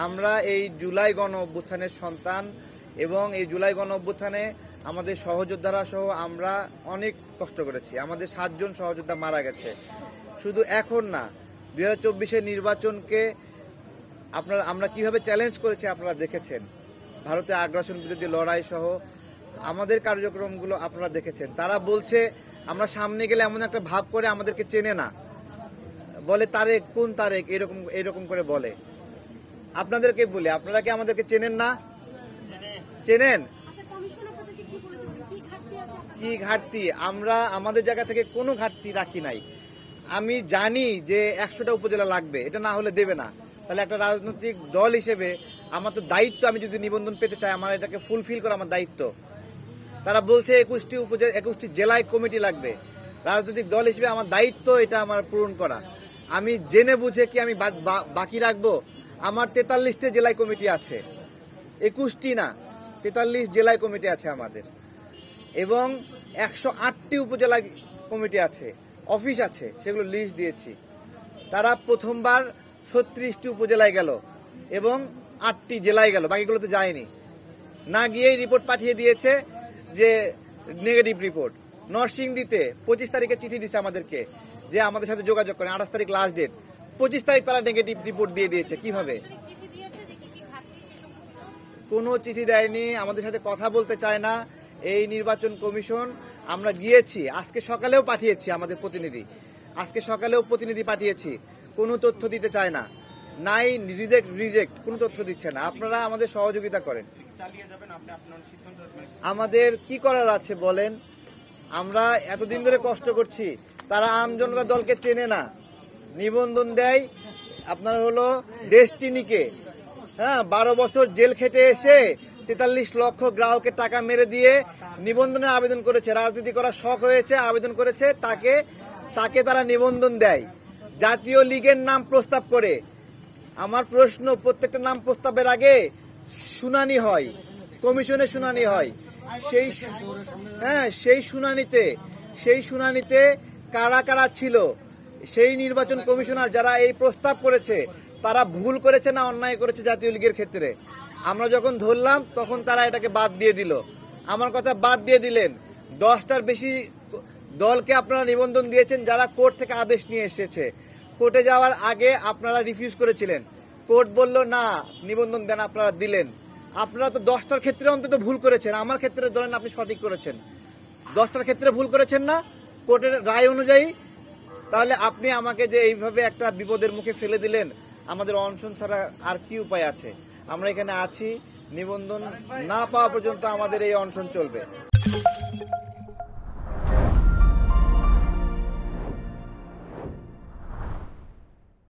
আমরা এই জুলাই গণ অভ্যুত্থানের সন্তান এবং এই জুলাই গণ অভ্যুত্থানে আমাদের সহযোদ্ধারা সহ আমরা অনেক কষ্ট করেছি। আমাদের 7 জন সহযোদ্ধা মারা গেছে। শুধু এখন না, 2024-এর নির্বাচনকে আমরা কিভাবে চ্যালেঞ্জ করেছি আপনারা দেখেছেন। ভারতের আগ্রাসন বিরোধী লড়াই সহ আমাদের কার্যক্রমগুলো আপনারা দেখেছেন। তারা বলছে আমরা সামনে গেলে এমন একটা ভাব করে আমাদেরকে চেনে না, বলে তারেক কোন তারেক, এরকম করে বলে। আপনাদেরকে বলি, আপনারা কি আমাদেরকে চেনেন না? চেনেন? কি ঘাটতি? আমরা আমাদের জায়গা থেকে কোনো ঘাটতি রাখি নাই। আমি জানি যে 100টা উপজেলা লাগবে, এটা না হলে দেবে না। তাহলে একটা রাজনৈতিক দল হিসেবে আমার তো দায়িত্ব, আমি যদি নিবন্ধন পেতে চাই আমার এটাকে ফুলফিল করা আমার দায়িত্ব। তারা বলছে 21টি জেলায় কমিটি লাগবে। রাজনৈতিক দল হিসেবে আমার দায়িত্ব এটা আমার পূরণ করা। আমি জেনে বুঝে কি আমি বাকি রাখবো? আমার 43টি জেলায় কমিটি আছে, 21টি না, 43 জেলায় কমিটি আছে আমাদের, এবং 108টি উপজেলা কমিটি আছে, অফিস আছে, সেগুলো লিস্ট দিয়েছি। তারা প্রথমবার 36টি উপজেলায় গেল এবং 8টি জেলায় গেল, বাকিগুলোতে যায়নি। না গিয়েই রিপোর্ট পাঠিয়ে দিয়েছে যে নেগেটিভ রিপোর্ট। নরসিংদীতে 25 তারিখে চিঠি দিচ্ছে আমাদেরকে যে আমাদের সাথে যোগাযোগ করেন, 28 তারিখ লাস্ট ডেট, 25 তারিখ তারা নেগেটিভ রিপোর্ট দিয়ে দিয়েছে। কিভাবে? কোনো চিঠি দেয়নি, আমাদের সাথে কথা বলতে চায় না এই নির্বাচন কমিশন। আমরা গিয়েছি, আজকে সকালেও পাঠিয়েছি আমাদের প্রতিনিধি, পাঠিয়েছি, কোনো তথ্য দিতে চায় না। নাই, রিজেক্ট, কোনো তথ্য দিচ্ছে না। আপনারা আমাদের সহযোগিতা করেন। আমাদের কি করার আছে বলেন? আমরা এতদিন ধরে কষ্ট করছি, তারা আমজনতা দলকে চেনে না, নিবন্ধন দেয় আপনার হলো ডেস্টিনিকে। 12 বছর জেল খেটে এসে 43 লক্ষ গ্রাহকের টাকা মেরে দিয়ে নিবন্ধনের আবেদন করেছে, রাজনীতি করার শখ হয়েছে, আবেদন করেছে, তাকে তারা নিবন্ধন দেয়। জাতীয় লীগের নাম প্রস্তাব করে। আমার প্রশ্ন, প্রত্যেকটা নাম প্রস্তাবের আগে শুনানি হয়, কমিশনে শুনানি হয়। সেই শুনানিতে কারা কারা ছিল, সেই নির্বাচন কমিশনার যারা এই প্রস্তাব করেছে তারা ভুল করেছে না অন্যায় করেছে জাতীয় লীগের ক্ষেত্রে? আমরা যখন ধরলাম তখন তারা এটাকে বাদ দিয়ে দিল। আমার কথা বাদ দিয়ে দিলেন। 10টার বেশি দলকে আপনারা নিবন্ধন দিয়েছেন যারা কোর্ট থেকে আদেশ নিয়ে এসেছে। কোর্টে যাওয়ার আগে আপনারা রিফিউজ করেছিলেন, কোর্ট বলল না নিবন্ধন দেন, আপনারা দিলেন। আপনারা তো 10টার ক্ষেত্রে অন্তত ভুল করেছেন, আমার ক্ষেত্রে ধরেন আপনি সঠিক করেছেন, 10টার ক্ষেত্রে ভুল করেছেন না কোর্টের রায় অনুযায়ী। তাহলে আপনি আমাকে যে এইভাবে একটা বিপদের মুখে ফেলে দিলেন, আমাদের অনশন ছাড়া আর কি উপায় আছে? আমরা এখানে আছি, নিবন্ধন না পাওয়া পর্যন্ত আমাদের এই অনশন চলবে।